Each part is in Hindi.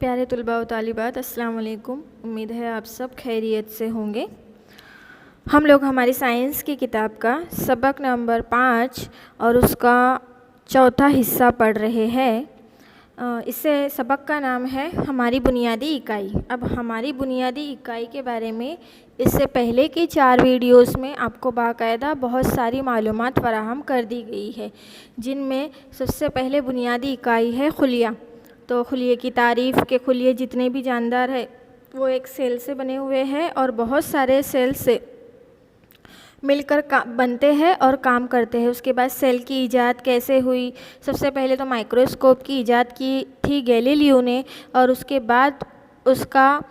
प्यारे तुलबा व तालिबात, अस्सलाम वालेकुम। उम्मीद है आप सब खैरियत से होंगे। हम लोग हमारी साइंस की किताब का सबक नंबर 5 और उसका चौथा हिस्सा पढ़ रहे हैं। इससे सबक का नाम है हमारी बुनियादी इकाई। अब हमारी बुनियादी इकाई के बारे में इससे पहले की 4 वीडियोस में आपको बाकायदा बहुत सारी मालूमात फराहम कर दी गई है, जिनमें सबसे पहले बुनियादी इकाई है खुलिया। तो खुलिये की तारीफ़ के खुलिये जितने भी जानदार है वो एक सेल से बने हुए हैं और बहुत सारे सेल से मिलकर बनते हैं और काम करते हैं। उसके बाद सेल की इजाद कैसे हुई? सबसे पहले तो माइक्रोस्कोप की इजाद की थी गैलीलियो ने, और उसके बाद उसका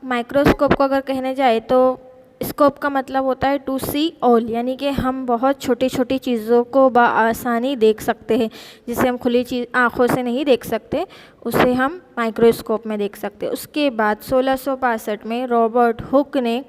माइक्रोस्कोप को अगर कहने जाए तो स्कोप का मतलब होता है टू सी ऑल, यानी कि हम बहुत छोटी छोटी चीज़ों को बआसानी देख सकते हैं। जिसे हम खुली चीज़ आँखों से नहीं देख सकते, उसे हम माइक्रोस्कोप में देख सकते हैं। उसके बाद 1665 में रॉबर्ट हुक ने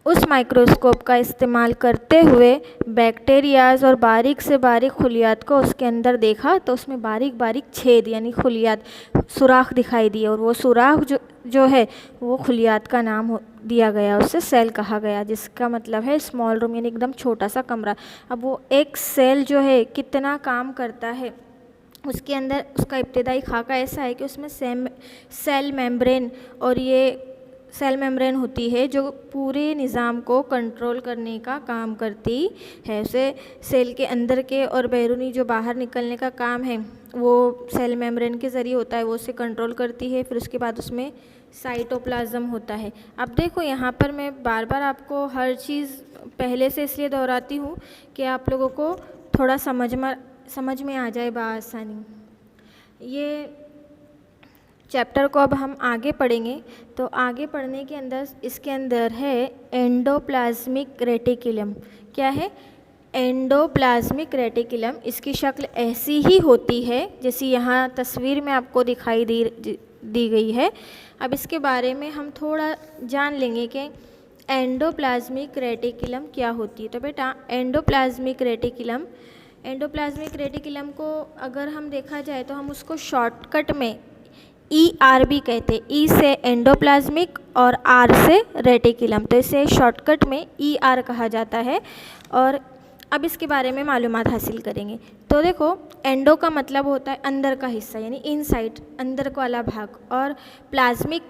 उस माइक्रोस्कोप का इस्तेमाल करते हुए बैक्टीरियाज और बारीक से बारीक खुलियात को उसके अंदर देखा, तो उसमें बारीक बारीक छेद यानी खुलियात सुराख दिखाई दिए, और वो सुराख जो है वो खुलियात का नाम दिया गया, उससे सेल कहा गया, जिसका मतलब है स्मॉल रूम, यानी एकदम छोटा सा कमरा। अब वो एक सेल जो है कितना काम करता है, उसके अंदर उसका इब्तिदाई खाका ऐसा है कि उसमें सेल मेम्ब्रेन, और ये सेल मेम्ब्रेन होती है जो पूरे निज़ाम को कंट्रोल करने का काम करती है। उसे सेल के अंदर के और बैरूनी जो बाहर निकलने का काम है वो सेल मेम्ब्रेन के ज़रिए होता है, वो उसे कंट्रोल करती है। फिर उसके बाद उसमें साइटोप्लाज्म होता है। अब देखो यहाँ पर मैं बार बार आपको हर चीज़ पहले से इसलिए दोहराती हूँ कि आप लोगों को थोड़ा समझ में आ जाए बआसानी। ये चैप्टर को अब हम आगे पढ़ेंगे, तो आगे पढ़ने के अंदर इसके अंदर है एंडोप्लाज्मिक रेटिकुलम। क्या है? Endoplasmic reticulum. इसकी शक्ल ऐसी ही होती है जैसी यहाँ तस्वीर में आपको दिखाई दी गई है। अब इसके बारे में हम थोड़ा जान लेंगे कि एंडोप्लाज्मिक रेटिकुलम क्या होती है। तो बेटा एंडोप्लाज्मिक रेटिकुलम को अगर हम देखा जाए तो हम उसको शॉर्टकट में ER भी कहते हैं। E से एंडोप्लाज्मिक और R से रेटिकुलम, तो इसे शॉर्टकट में ER कहा जाता है। और अब इसके बारे में मालूमात हासिल करेंगे। तो देखो, एंडो का मतलब होता है अंदर का हिस्सा, यानी इनसाइड, अंदर वाला भाग, और प्लाज्मिक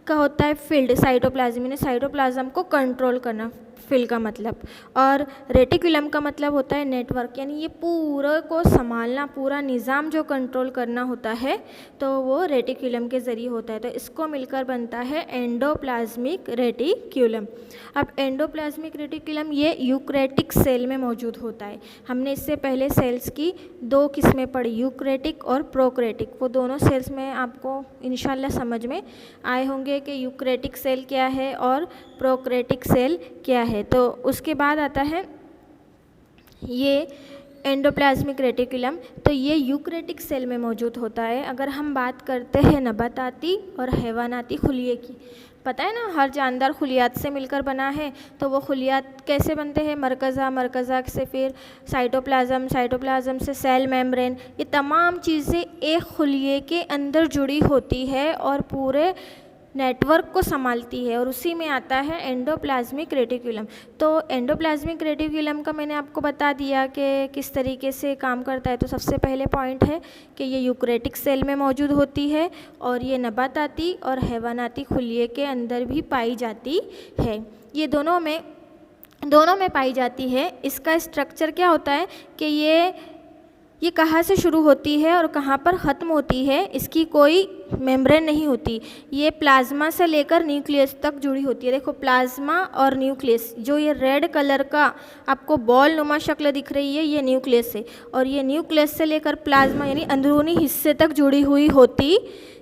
का होता है फील्ड, साइटोप्लाज्म, यानी साइटोप्लाज्म को कंट्रोल करना, फील्ड का मतलब। और रेटिकुलम का मतलब होता है नेटवर्क, यानी ये पूरा को संभालना, पूरा निज़ाम जो कंट्रोल करना होता है तो वो रेटिकुलम के ज़रिए होता है। तो इसको मिलकर बनता है एंडोप्लाज्मिक रेटिकुलम। अब एंडोप्लाज्मिक रेटिकुलम ये यूकैरियोटिक सेल में मौजूद होता है। हमने इससे पहले सेल्स की 2 किस्में पढ़ी, यूकैरियोटिक और प्रोकैरियोटिक। वो दोनों सेल्स में आपको इंशाल्लाह समझ में आए होंगे कि यूकैरियोटिक सेल क्या है और प्रोकैरियोटिक सेल क्या है। तो उसके बाद आता है ये एंडोप्लाज्मिक रेटिकुलम। तो ये यूकैरियोटिक सेल में मौजूद होता है। अगर हम बात करते हैं नबाताती और हैवानाती खुलिये की, पता है ना, हर जानदार खुलियात से मिलकर बना है। तो वो खुलियात कैसे बनते हैं? मरकज़ा से फिर साइटोप्लाज्म से सेल मेम्ब्रेन, ये तमाम चीज़ें एक खुलिये के अंदर जुड़ी होती है और पूरे नेटवर्क को संभालती है, और उसी में आता है एंडोप्लाज्मिक रेटिकुलम। तो एंडोप्लाज्मिक रेटिकुलम का मैंने आपको बता दिया कि किस तरीके से काम करता है। तो सबसे पहले पॉइंट है कि ये यूकैरियोटिक सेल में मौजूद होती है और ये नबाताती और हैवानाती खुलिये के अंदर भी पाई जाती है। ये दोनों में पाई जाती है। इसका स्ट्रक्चर क्या होता है कि ये कहाँ से शुरू होती है और कहाँ पर ख़त्म होती है, इसकी कोई मेम्ब्रेन नहीं होती। ये प्लाज्मा से लेकर न्यूक्लियस तक जुड़ी होती है। देखो, प्लाज्मा और न्यूक्लियस, जो ये रेड कलर का आपको बॉल नुमा शक्ल दिख रही है, ये न्यूक्लियस है, और ये न्यूक्लियस से लेकर प्लाज्मा यानी अंदरूनी हिस्से तक जुड़ी हुई होती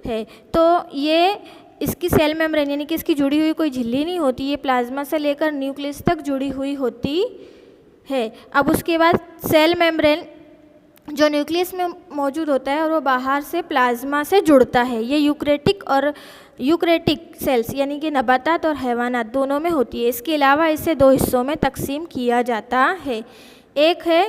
है। तो ये इसकी सेल मेम्ब्रेन यानी कि इसकी जुड़ी हुई कोई झिल्ली नहीं होती, ये प्लाज्मा से लेकर न्यूक्लियस तक जुड़ी हुई होती है। अब उसके बाद सेल मेम्ब्रेन जो न्यूक्लियस में मौजूद होता है और वो बाहर से प्लाज्मा से जुड़ता है। ये यूकैरियोटिक सेल्स यानी कि नबातात और हैवानात दोनों में होती है। इसके अलावा इसे 2 हिस्सों में तकसीम किया जाता है। एक है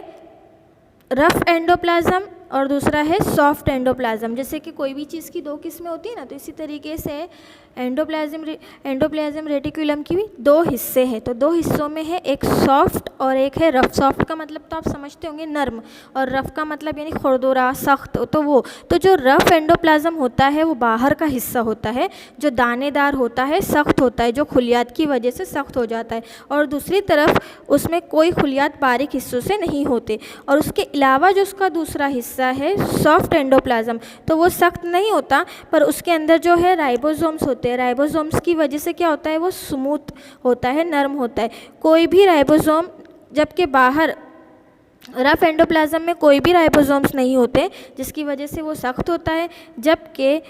रफ एंडोप्लाज्म और दूसरा है सॉफ्ट एंडोप्लाज्म। जैसे कि कोई भी चीज़ की दो किस्में होती है ना, तो इसी तरीके से एंडोप्लाज्म रेटिकुलम की भी दो हिस्से हैं। तो दो हिस्सों में है, एक सॉफ्ट और एक है रफ। सॉफ्ट का मतलब तो आप समझते होंगे नर्म, और रफ का मतलब यानी खुरदुरा सख्त। तो जो रफ एंडोप्लाज्म होता है वो बाहर का हिस्सा होता है, जो दानेदार होता है, सख्त होता है, जो खुलियात की वजह से सख्त हो जाता है। और दूसरी तरफ उसमें कोई खुलियात बारीक हिस्सों से नहीं होते। और उसके अलावा जो उसका दूसरा हिस्सा है सॉफ्ट एंडोप्लाज्म, तो वो सख्त नहीं होता, पर उसके अंदर जो है राइबोसोम्स होते हैं। राइबोसोम्स की वजह से क्या होता है, वो स्मूथ होता है, नरम होता है। कोई भी राइबोसोम, जबकि बाहर रफ एंडोप्लाज्म में कोई भी राइबोसोम्स नहीं होते, जिसकी वजह से वो सख्त होता है। जबकि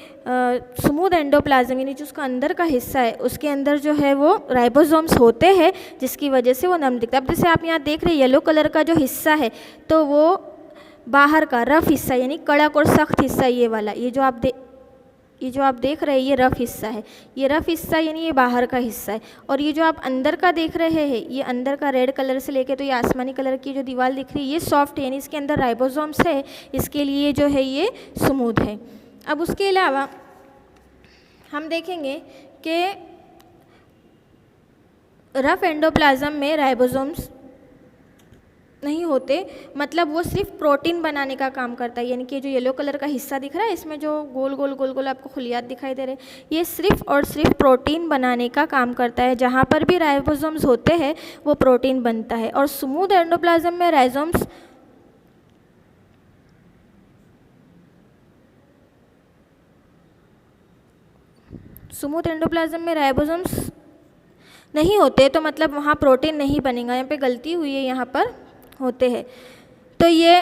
स्मूथ एंडोप्लाज्म यानी जो उसका अंदर का हिस्सा है, उसके अंदर जो है वो राइबोसोम्स होते हैं, जिसकी वजह से वो नरम दिखता है। अब जैसे आप यहाँ देख रहे हैं येलो कलर का जो हिस्सा है, तो वो बाहर का रफ हिस्सा यानी कड़क और सख्त हिस्सा ये वाला, ये जो आप देख रहे हैं ये रफ हिस्सा है। ये रफ हिस्सा यानी ये बाहर का हिस्सा है। और ये जो आप अंदर का देख रहे हैं, ये अंदर का रेड कलर से लेके तो ये आसमानी कलर की जो दीवार दिख रही है, ये सॉफ्ट है यानी इसके अंदर राइबोसोम्स है, इसके लिए जो है ये स्मूथ है। अब उसके अलावा हम देखेंगे कि रफ एंडोप्लाज्म में राइबोसोम्स नहीं होते, मतलब वो सिर्फ प्रोटीन बनाने का काम करता है। यानी कि जो येलो कलर का हिस्सा दिख रहा है, इसमें जो गोल गोल आपको खुलियात दिखाई दे रहे हैं, ये सिर्फ और सिर्फ प्रोटीन बनाने का काम करता है। जहाँ पर भी राइबोसोम्स होते हैं वो प्रोटीन बनता है। और स्मूथ एंडोप्लाज्म में राइबोसोम्स नहीं होते, तो मतलब वहाँ प्रोटीन नहीं बनेगा। यहाँ पे गलती हुई है, यहाँ पर होते हैं। तो ये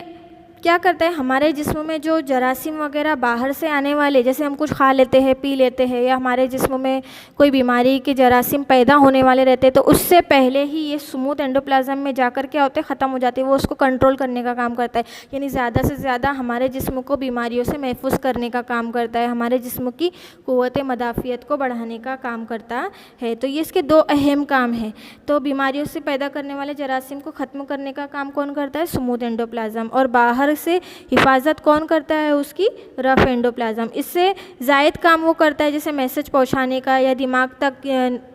क्या करता है, हमारे जिस्म में जो जरासीम वगैरह बाहर से आने वाले, जैसे हम कुछ खा लेते हैं, पी लेते हैं, या हमारे जिस्म में कोई बीमारी के जरासीम पैदा होने वाले रहते हैं, तो उससे पहले ही ये स्मूथ एंडोप्लाज्म में जाकर क्या होते हैं, ख़त्म हो जाते हैं। वो उसको कंट्रोल करने का काम करता है, यानी ज़्यादा से ज़्यादा हमारे जिस्म को बीमारियों से महफूज करने का काम करता है, हमारे जिस्म की क़ुव्वत मदाफ़ियत को बढ़ाने का काम करता है। तो ये इसके दो अहम काम हैं। तो बीमारियों से पैदा करने वाले जरासीम को ख़त्म करने का काम कौन करता है, स्मूथ एंडोप्लाज्म। और बाहर से हिफाजत कौन करता है, उसकी रफ एंडोप्लाज्म। इससे ज़ायद काम वो करता है, जैसे मैसेज पहुंचाने का, या दिमाग तक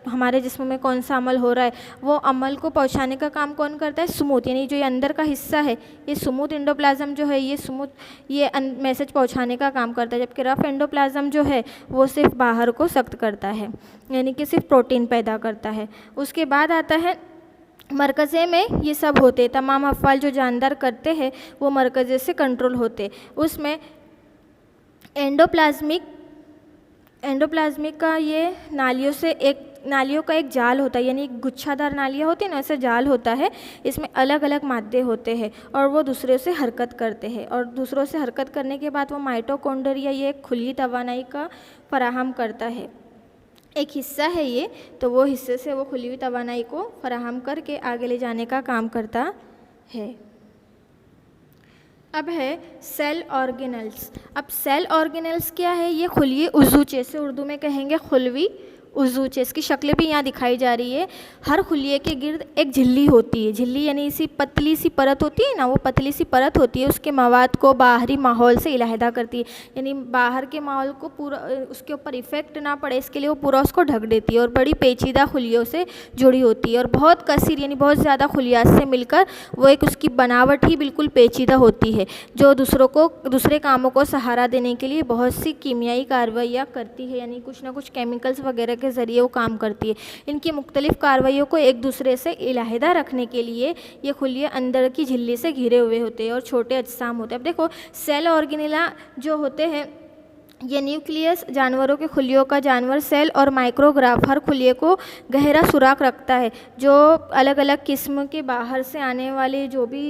हमारे जिस्म में कौन सा अमल हो रहा है, वो अमल को पहुंचाने का काम कौन करता है, स्मूथ। यानी जो ये अंदर का हिस्सा है, ये स्मूथ एंडोप्लाज्म जो है, ये मैसेज पहुंचाने का काम करता है। जबकि रफ एंडोप्लाज्म जो है वो सिर्फ बाहर को सख्त करता है, यानी कि सिर्फ प्रोटीन पैदा करता है। उसके बाद आता है मरकज़े में ये सब होते, तमाम अफ़आल जो जानदार करते हैं वो मरकज़े से कंट्रोल होते। उसमें एंडोप्लाज्मिक का ये नालियों का एक जाल होता है, यानी गुच्छादार नालियाँ होती हैं ना, ऐसा जाल होता है। इसमें अलग अलग मादे होते हैं और वो दूसरे से हरकत करते हैं, और दूसरों से हरकत करने के बाद वो माइटोकॉन्ड्रिया, ये खुली तवानाई का फराहम करता है, एक हिस्सा है ये। तो वो हिस्से से वो खुली हुई तवानाई को फराहम करके आगे ले जाने का काम करता है। अब है सेल ऑर्गेनल्स। अब सेल ऑर्गेनल्स क्या है, ये खुली उज़ूचे से उर्दू में कहेंगे खुलवी उज़ूचे, इसकी शक्ल भी यहाँ दिखाई जा रही है। हर खुलिये के गिर्द एक झिल्ली होती है। झिल्ली यानी इसी पतली सी परत होती है ना, वो पतली सी परत होती है, उसके मवाद को बाहरी माहौल से इलाहिदा करती है, यानी बाहर के माहौल को पूरा उसके ऊपर इफ़ेक्ट ना पड़े, इसके लिए वो पूरा उसको ढक देती है। और बड़ी पेचीदा खुलियों से जुड़ी होती है, और बहुत कसीर यानी बहुत ज़्यादा खुलियात से मिलकर वो एक उसकी बनावट ही बिल्कुल पेचीदा होती है, जो दूसरे कामों को सहारा देने के लिए बहुत सी कीमियाई कार्रवाइयाँ करती है, यानी कुछ ना कुछ केमिकल्स वगैरह के ज़रिए वो काम करती है। इनकी मुख्तलिफ़ कार्रवाइयों को एक दूसरे से इलाहिदा रखने के लिए ये खुलिये अंदर की झिल्ली से घिरे हुए होते हैं और छोटे अजसाम होते हैं। अब देखो सेल ऑर्गेनिला जो होते हैं, ये न्यूक्लियस जानवरों के खुलियों का जानवर सेल और माइक्रोग्राफ हर खुलिये को गहरा सुराख रखता है, जो अलग अलग किस्म के बाहर से आने वाले जो भी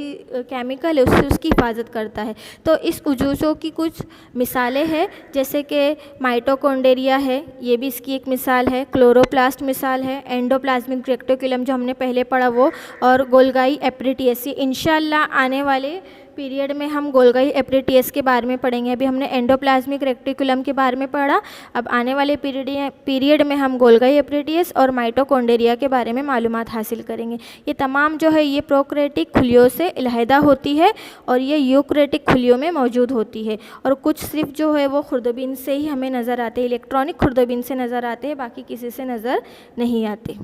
केमिकल है उससे उसकी हिफाजत करता है। तो इस उजूजों की कुछ मिसालें हैं, जैसे कि माइटोकॉन्ड्रिया है, ये भी इसकी एक मिसाल है, क्लोरोप्लास्ट मिसाल है, एंडोप्लाज्मिक रेक्टिकुलम जो हमने पहले पढ़ा वो, और गोल्गी एपरेटियस। इंशाअल्लाह आने वाले पीरियड में हम गोल्गी एपरेटियस के बारे में पढ़ेंगे। अभी हमने एंडोप्लाज्मिक रेक्टिकुलम के बारे में पढ़ा। अब आने वाले पीरियड में हम गोल्गी एपरेटियस और माइटोकॉन्ड्रिया के बारे में मालूमात हासिल करेंगे। ये तमाम जो है ये प्रोकैरियोटिक खुलियों से अलहदा होती है और ये यूकैरियोटिक खुलियों में मौजूद होती है, और कुछ सिर्फ जो है वो खुर्दबीन से ही हमें नज़र आते हैं, इलेक्ट्रॉनिक खुर्दबीन से नज़र आते हैं, बाकी किसी से नज़र नहीं आते।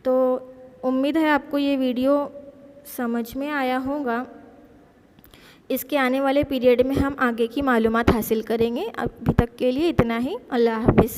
तो उम्मीद है आपको ये वीडियो समझ में आया होगा। इसके आने वाले पीरियड में हम आगे की मालूमात हासिल करेंगे। अभी तक के लिए इतना ही। अल्लाह हाफ़िज़।